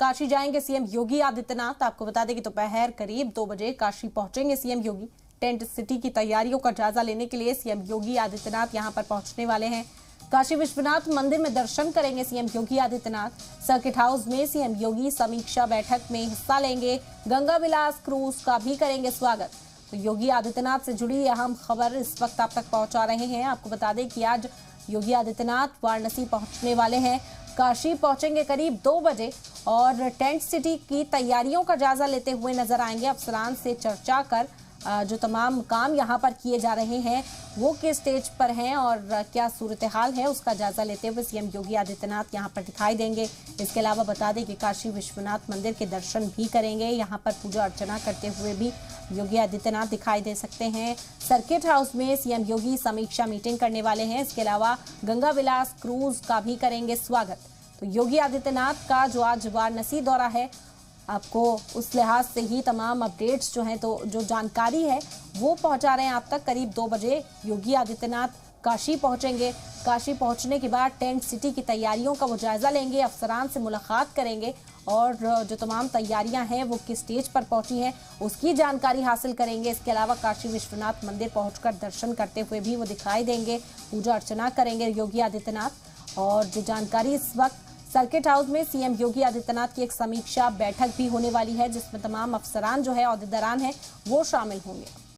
काशी जाएंगे सीएम योगी आदित्यनाथ। आपको बता दें कि दोपहर करीब 2 बजे काशी पहुंचेंगे सीएम योगी। टेंट सिटी की तैयारियों का जायजा लेने के लिए सीएम योगी आदित्यनाथ यहां पर पहुंचने वाले हैं। काशी विश्वनाथ मंदिर में दर्शन करेंगे CM Yogi Adityanath. Circuit house में सीएम योगी समीक्षा बैठक में हिस्सा लेंगे। गंगा विलास क्रूज का भी करेंगे स्वागत। तो योगी आदित्यनाथ से जुड़ी अहम खबर इस वक्त आप तक पहुंचा रहे हैं। आपको बता दें कि आज योगी आदित्यनाथ वाराणसी पहुंचने वाले हैं। काशी पहुंचेंगे करीब 2 बजे और टेंट सिटी की तैयारियों का जायजा लेते हुए नजर आएंगे। अफसरान से चर्चा कर जो तमाम काम यहां पर किए जा रहे हैं वो किस स्टेज पर हैं और क्या सूरत हाल है उसका जायजा लेते हुए सीएम योगी आदित्यनाथ यहां पर दिखाई देंगे। इसके अलावा बता दें कि काशी विश्वनाथ मंदिर के दर्शन भी करेंगे। यहां पर पूजा अर्चना करते हुए भी योगी आदित्यनाथ दिखाई दे सकते हैं। सर्किट हाउस में सीएम योगी समीक्षा मीटिंग करने वाले हैं। इसके अलावा गंगा विलास क्रूज का भी करेंगे स्वागत। तो योगी आदित्यनाथ का जो आज वाराणसी दौरा है, आपको उस लिहाज से ही तमाम अपडेट्स जो हैं तो जो जानकारी है वो पहुंचा रहे हैं आप तक। करीब 2 बजे योगी आदित्यनाथ काशी पहुंचेंगे। काशी पहुंचने के बाद टेंट सिटी की तैयारियों का वो जायजा लेंगे, अफसरान से मुलाकात करेंगे और जो तमाम तैयारियां हैं वो किस स्टेज पर पहुंची हैं उसकी जानकारी हासिल करेंगे। इसके अलावा काशी विश्वनाथ मंदिर पहुंचकर दर्शन करते हुए भी वो दिखाई देंगे, पूजा अर्चना करेंगे योगी आदित्यनाथ। और जो जानकारी इस वक्त सर्किट हाउस में सीएम योगी आदित्यनाथ की एक समीक्षा बैठक भी होने वाली है जिसमें तमाम अफसरान जो है, अहदेदारान हैं वो शामिल होंगे।